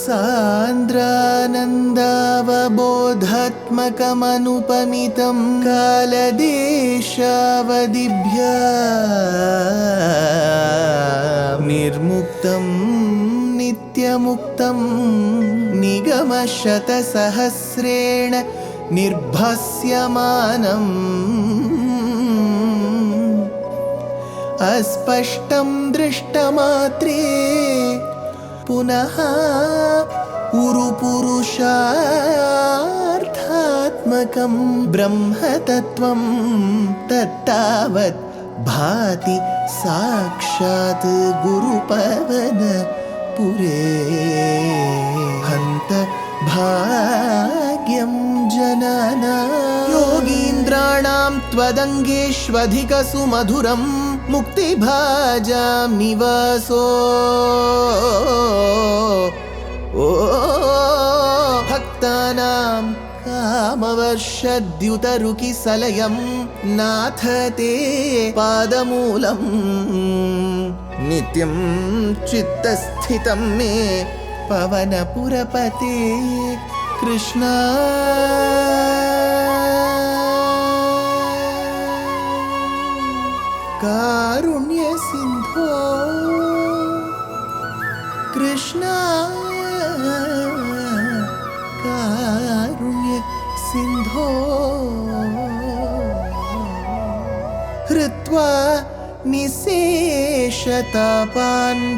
सान्द्रानन्दावबोधात्मकमनुपमितं कालदेशावदिभ्या निर्मुक्तं नित्यमुक्तं निगमशतसहस्रेण निर्भास्यमानम् अस्पष्टं दृष्टमात्रे पुनः उरुपुरुषार्थात्मकं ब्रह्मतत्त्वं तत्तावत् भाति साक्षात् गुरुपवनपुरे हन्त भाग्यं जनानां योगीन्द्राणां त्वदङ्गेष्वधिकसुमधुरं मुक्तिभाजां निवासो भक्तानां कामवर्षद्युतरुकिसलयं नाथ ते पादमूलं नित्यं चित्तस्थितं मे पवनपुरपते कृष्णा कारुण्य सिंधो कृष्णा कारुण्य सिंधो हृत्वा निशेषतापान्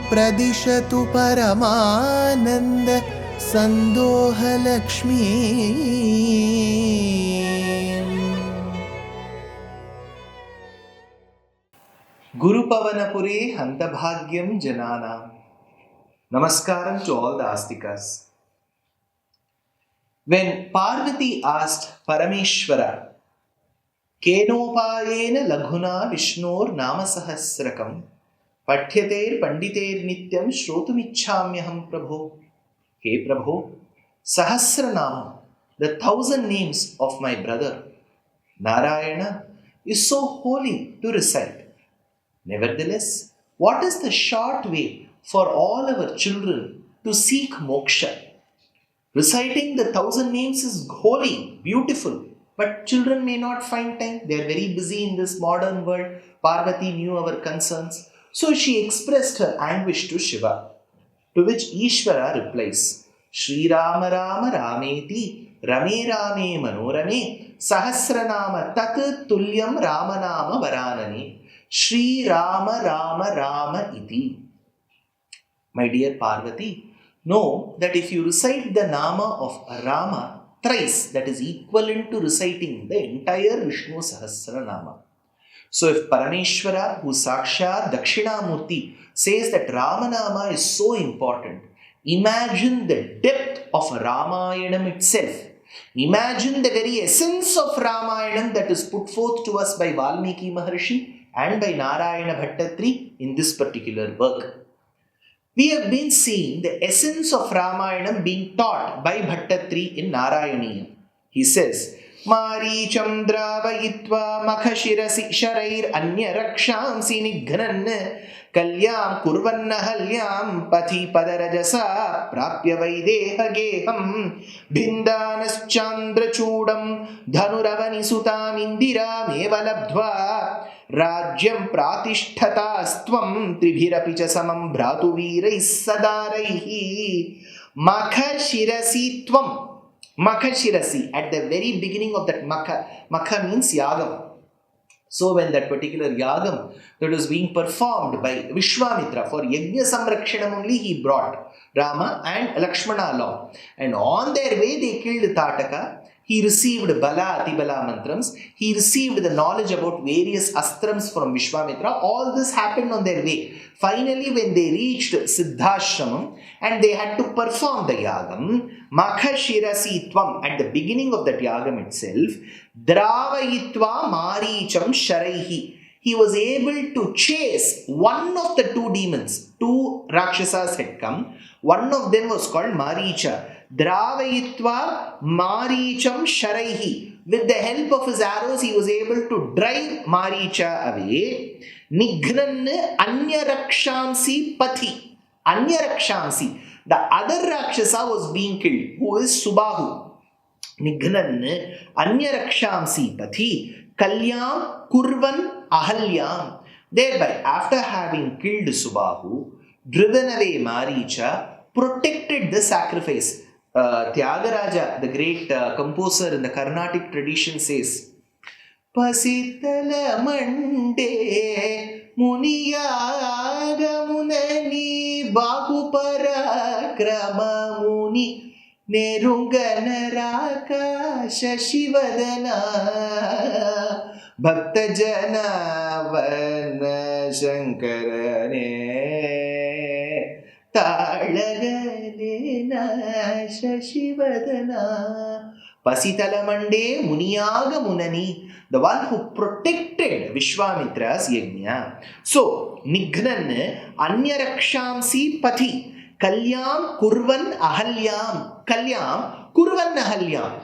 प्रदिशतु परमानन्द सन्दोहलक्ष्मी Gurupavanapure Hantabhagyam Janana. Namaskaram to all the Astikas. When Parvati asked Parameshwara, Kenopayena Laghuna Vishnor Namasahasrakam Pathyater Panditer Nityam Shrotumichhamyaham Prabho. Hey Prabho, Sahasranama, the 1,000 names of my brother Narayana, is so holy to recite. Nevertheless, what is the short way for all our children to seek moksha? Reciting the 1,000 names is holy, beautiful, but children may not find time. They are very busy in this modern world. Parvati knew our concerns. So she expressed her anguish to Shiva, to which Ishvara replies, Śrīman Rama Rameti Rame Rame Manorame Sahasranama Tat Tulyam Ramanama Varanani Shri Rama Rama Rama Iti. My dear Parvati, know that if you recite the Nama of Rama thrice, that is equivalent to reciting the entire Vishnu Sahasranama. So if Parameshwara, who Sakshat Dakshinamurti, says that Ramanama is so important, imagine the depth of Ramayanam itself. Imagine the very essence of Ramayanam that is put forth to us by Valmiki Maharshi and by Nārāyaṇa Bhaṭṭatiri in this particular work. We have been seeing the essence of Ramayanam being taught by Bhaṭṭatiri in Narayaneeyam. He says, Maricham dravayitva makhashirasi sharair anya rakshamsi nighnan kalyam kurvanna halyam pathi padarajasa prapya vaideha geham bhindanas chandra chudam dhanuravani sutam indira mevalabdva Rajyam pratishthatastvam tribhirapi cha samam bhratuvirai sadaraihi makhashirasi tvam. Makhashirasi, at the very beginning of that makha means Yagam. So when that particular Yagam that was being performed by Vishwamitra for Yajna Samrakshanam only, he brought Rama and Lakshmana along. And on their way they killed Tataka. He received Bala Atibala mantrams. He received the knowledge about various astrams from Vishwamitra. All this happened on their way. Finally, when they reached Siddhashramam and they had to perform the Yagam, Makhashirasi Tvam, at the beginning of that Yagam itself, Dravayitva Maricham Sharaihi. He was able to chase one of the two demons. Two Rakshasas had come. One of them was called Maricha. Dravayitva Maricham Sharaihi. With the help of his arrows, he was able to drive Maricha away. Nighnan Anya Rakshamsi Pathi. Anya Rakshamsi. The other Rakshasa was being killed, who is Subahu. Nighnan Anyaraksham Pati Kalyam Kurvan Ahalyam. Thereby, after having killed Subahu, driven away Maricha, protected the sacrifice. Tyagaraja, the great composer in the Carnatic tradition, says, Pasitala Mande Muniyagamuni Bahu Parakrama Muni Nerunganaraka Shashivadana Bhaktajana Vana Shankarane Talagalena Shashivadana. Pasitalamande Muniyaga Munani, the one who protected Vishwamitra's yajna. So, Nighnan Anyaraksham Pati Kalyam Kurvan Ahalyam. Kalyam Kurvan Ahalyam.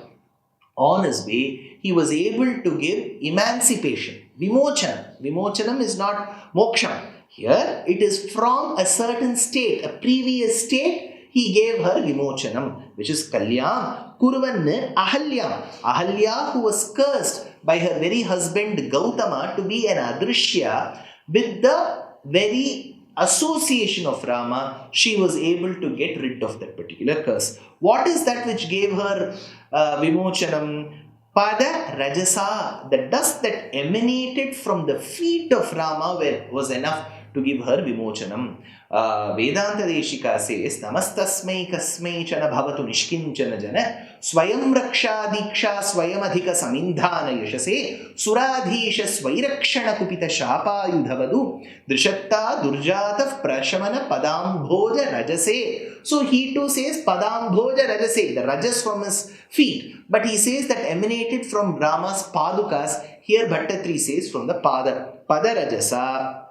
On his way, he was able to give emancipation. Vimochanam. Vimochanam is not moksham. Here, it is from a certain state, a previous state, he gave her Vimochanam, which is Kalyam Kurvan Ahalya. Ahalya, who was cursed by her very husband Gautama to be an Adrishya, with the very association of Rama, she was able to get rid of that particular curse. What is that which gave her Vimochanam? Pada Rajasa, the dust that emanated from the feet of Rama was enough to give her Vimochanam. Vedanta Deshika says, Namastasmai kasmai chana bhavatu nishkinchana jana Swayam raksha diksha swayamadhika samindhana yashase Suradhisha swairakshana kupita shapa yudhavadu Drishatta durjata prashamana padam bhoja rajase. So he too says padam bhoja rajase, the rajas from his feet. But he says that emanated from Rama's padukas. Here Bhaṭṭatiri says from the pada rajasa.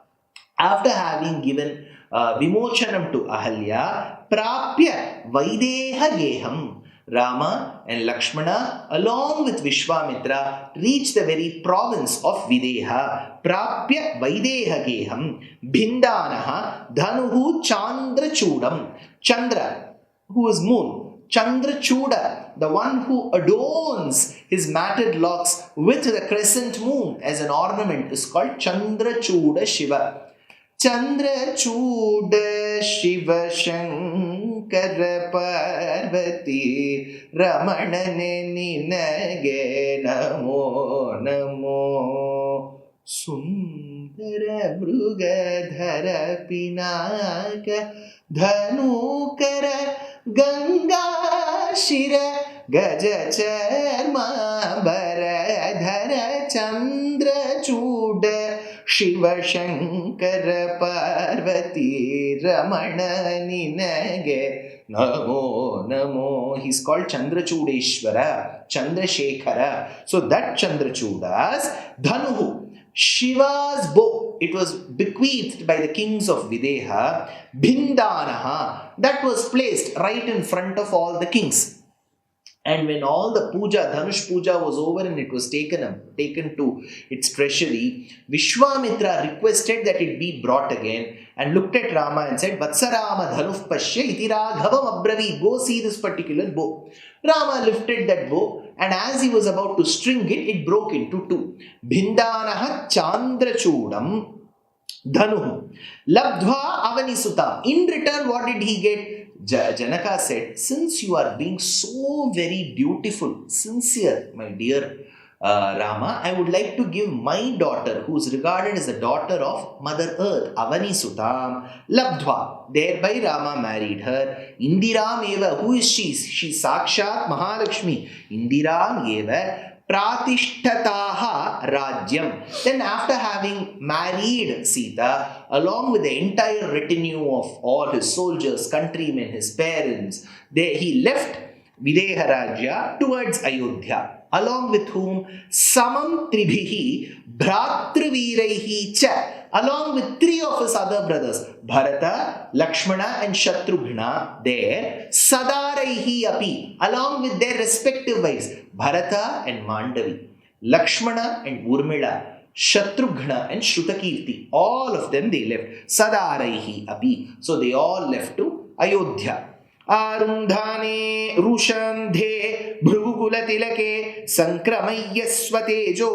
After having given Vimochanam to Ahalya, Prapya Vaideha Geham, Rama and Lakshmana along with Vishwamitra reached the very province of Videha. Prapya Vaideha Geham, Bhindanaha Dhanuhu Chandra Chudam. Chandra, who is moon, Chandra Chuda, the one who adorns his matted locks with the crescent moon as an ornament, is called Chandra Chuda Shiva. Chandra Chuda Shiva Shankara Parvati Ramanane Ninage Namo Namo Sundara Mrugadhara Pinaka Dhanukara Ganga Shira Gaja Charma Baradhara Chandra Chuda Shiva Shankara Parvati Ramana Ninage Namo Namo. He's called Chandrachudeshwara, Chandrashekhara. So that Chandrachuda's Dhanuhu, Shiva's bow, it was bequeathed by the kings of Videha, Bhindanaha, that was placed right in front of all the kings. And when all the puja, Dhanush puja was over and it was taken to its treasury, Vishwamitra requested that it be brought again and looked at Rama and said, Vatsarama Dhanuf Pashya iti Raghavam Abravi, go see this particular bow. Rama lifted that bow and as he was about to string it, it broke into two. Bhindanaha Chandrachudam Dhanuhu Labdhva Avanisutam. In return, what did he get? Janaka said, since you are being so very dutiful, sincere, my dear Rama, I would like to give my daughter, who is regarded as the daughter of Mother Earth, Avani Sutam, Labdhva. Thereby Rama married her. Indiram eva, who is she? She Sakshat Mahalakshmi. Indiram eva Pratishtataha Rajyam. Then after having married Sita, along with the entire retinue of all his soldiers, countrymen, his parents, he left Videha Rajya towards Ayodhya, along with whom Samam Tribhihi Bhratraviraihi Cha, along with three of his other brothers, Bharata, Lakshmana and Shatrughna, there, Sadaraihi Api, along with their respective wives, Bharata and Mandavi, Lakshmana and Urmila, Shatrughna and Shrutakirti, all of them they left, Sadaraihi Api. So they all left to Ayodhya. आरुन्धाने रुषन्धे भृगुकुलतिलके सङ्क्रमय्य स्वतेजो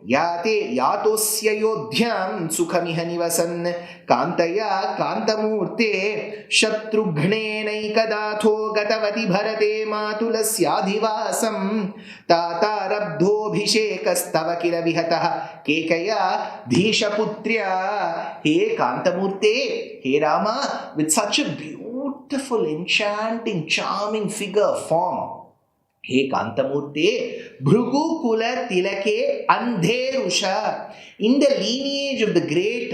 याते यातोऽस्ययोध्यां सुखमिह निवसन् कान्तया कान्तमूर्ते शत्रुघ्नेनैकदाथो गतवति भरते मातुलस्याधिवासं तातारब्धोऽभिषेकस्तव किल विहतः केकया धीशपुत्र्या. हे कान्तमूर्ते, हे Rama, with such a beautiful, enchanting, charming figure, form. He Kantamurte, Bhrugu Kula Tilake Andherusha. In the lineage of the great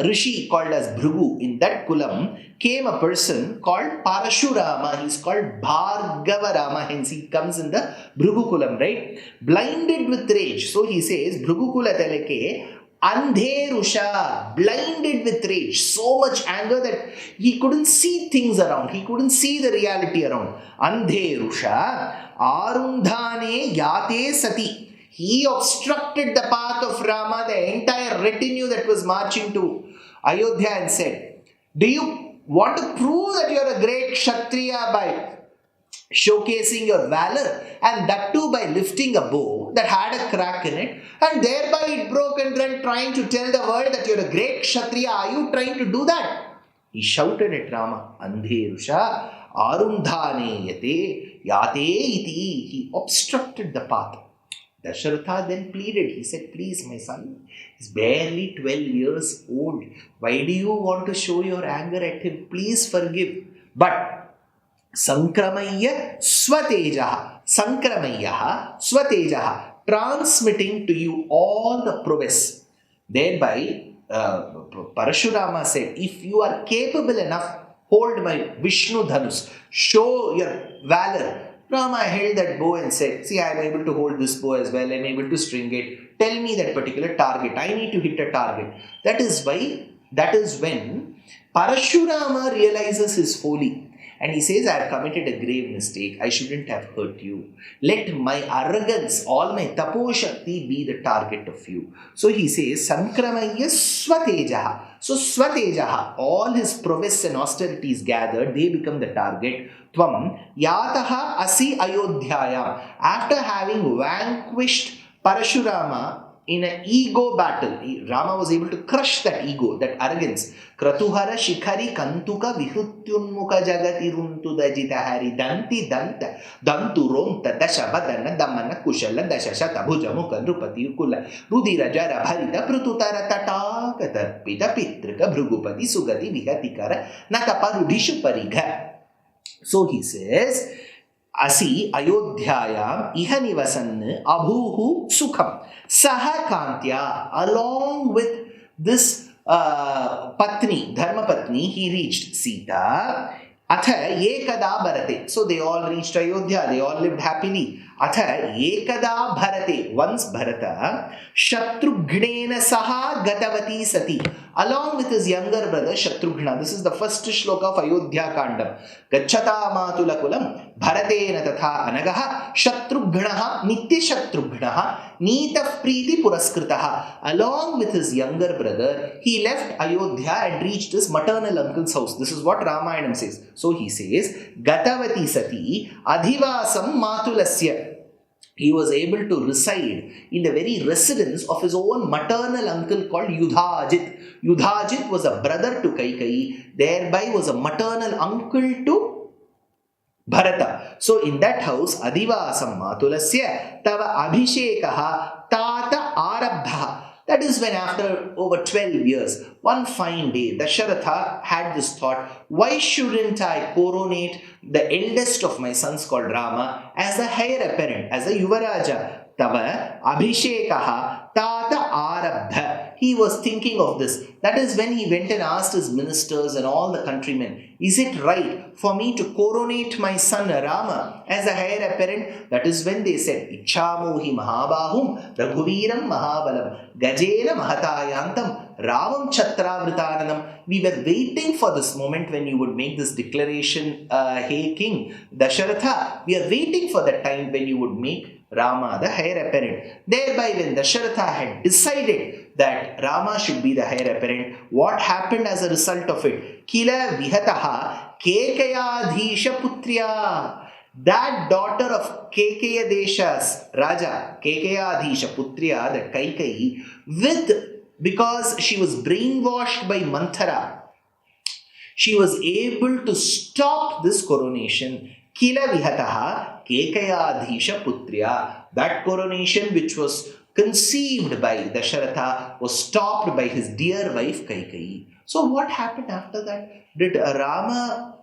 Rishi called as Bhrugu, in that kulam came a person called Parashurama. He's called Bhargava Rama, hence he comes in the Bhrugu kulam, right? Blinded with rage. So he says, Bhrugu Kula Tilake Andherusha, blinded with rage, so much anger that he couldn't see things around, he couldn't see the reality around. Andherusha, Arundhane Yate Sati. He obstructed the path of Rama, the entire retinue that was marching to Ayodhya, and said, do you want to prove that you are a great Kshatriya by showcasing your valor, and that too by lifting a bow that had a crack in it, and thereby it broke and then trying to tell the world that you're a great Kshatriya? Are you trying to do that? He shouted at Rama, Andherusha, Arundhane Yate iti. He obstructed the path. Dasharatha then pleaded. He said, please, my son, he's barely 12 years old. Why do you want to show your anger at him? Please forgive. But Sankramayya Swatejaha, transmitting to you all the prowess. Thereby, Parashurama said, if you are capable enough, hold my Vishnu Dhanus, show your valor. Rama held that bow and said, see, I am able to hold this bow as well, I am able to string it. Tell me that particular target. I need to hit a target. That is when Parashurama realizes his folly. And he says, I have committed a grave mistake. I shouldn't have hurt you. Let my arrogance, all my tapo-shakti be the target of you. So he says, Sankramayya Swatejaha. So Swatejaha, all his prowess and austerities gathered, they become the target. Tvam Yataha Asi Ayodhyayam. After having vanquished Parashurama in an ego battle, Rama was able to crush that ego, that arrogance. Kratuhara Shikhari Kantuka Vihutyunmuka Jagati Runtudajita Hari Danti Danta Dantu Ronta Dashabadana Damana Kushala Dashashata Bhujamuka Drupati Ukula Rudira Jara Bharita Prututara Tatakata Pita Pitrika Bhrugupati Sugati Vihatikara Nataparudishu Pariga. So he says, Asi Ayodhyayam Iha Nivasan Abhuhu Sukham Saha Kantya. Along with this Patni, Dharma Patni, he reached Sita. Atha Ekada Bharate. So they all reached Ayodhya, they all lived happily. Atha Ekada Bharate. Once Bharata, Shatrughnena Saha Gatavati Sati. Along with his younger brother Shatrughna. This is the first shloka of Ayodhya Kandam. Gachata Matulakulam Bharatena Tatha Anagaha Shatrughnaha Nitya Shatrughnaha Nita Priti Puraskritaha. Along with his younger brother, he left Ayodhya and reached his maternal uncle's house. This is what Ramayana says. So he says, Gatavati Sati Adhivasam Matulasya. He was able to reside in the very residence of his own maternal uncle called Yudhajit. Yudhajit was a brother to Kaikeyi, thereby was a maternal uncle to Bharata. So in that house, Adivasam Matulasya Tava Abhishekaha Tata Arabdha. That is when after over 12 years, one fine day, Dasharatha had this thought, why shouldn't I coronate the eldest of my sons called Rama as a heir apparent, as a Yuvaraja? Tava Abhishekaha Tata Arabdha. He was thinking of this. That is when he went and asked his ministers and all the countrymen, is it right for me to coronate my son Rama as a heir apparent? That is when they said, Ichhamohi Mahabahum Raghuviram Mahabalam Gajena Mahatayantam Ravam Chatravritananam. We were waiting for this moment when you would make this declaration, hey King Dasharatha. We are waiting for that time when you would make Rama the heir apparent. Thereby, when Dasharatha had decided that Rama should be the heir apparent, what happened as a result of it? Kila vihataha kekayadhisha putriya. That daughter of Kekeya Desha's Raja, Kekayadhisha Putriya, that Kaikeyi, because she was brainwashed by Manthara, she was able to stop this coronation. Kila vihataha Kekayadhisha Putriya. That coronation which was conceived by Dasharatha was stopped by his dear wife Kaikeyi. So what happened after that? Did Rama,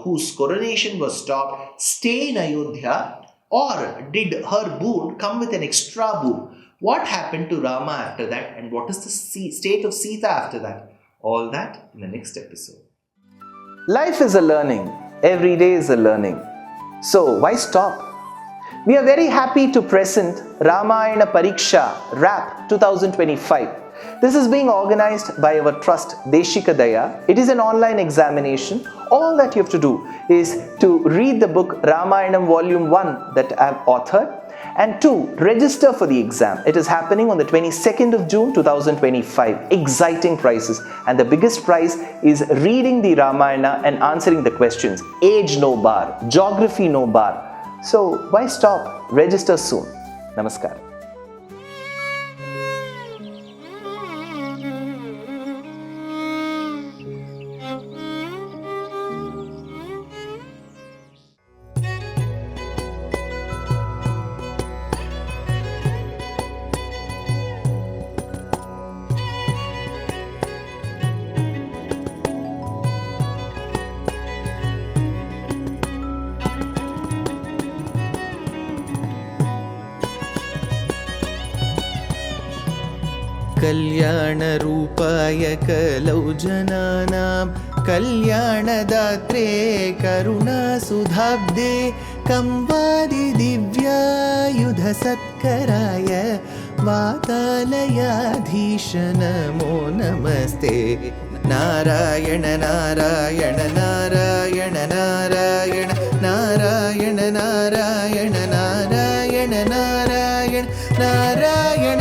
whose coronation was stopped, stay in Ayodhya, or did her boon come with an extra boon? What happened to Rama after that, and what is the state of Sita after that? All that in the next episode. Life is a learning. Every day is a learning. So why stop? We are very happy to present Ramayana Pariksha RAP 2025. This is being organized by our trust Deshika Daya. It is an online examination. All that you have to do is to read the book Ramayanam Volume 1 that I have authored, and 2, register for the exam. It is happening on the 22nd of June 2025. Exciting prizes, and the biggest prize is reading the Ramayana and answering the questions. Age no bar, geography no bar. So why stop? Register soon. Namaskar. कल्याणरूपाय कलौ जनानां कल्याणदात्रे करुणासुधाब्दे कंवादिदिव्यायुधसत्कराय वातालयाधीश नमो नमस्ते। नारायण नारायण नारायण नारायण नारायण नारायण नारायण नारायण नारायण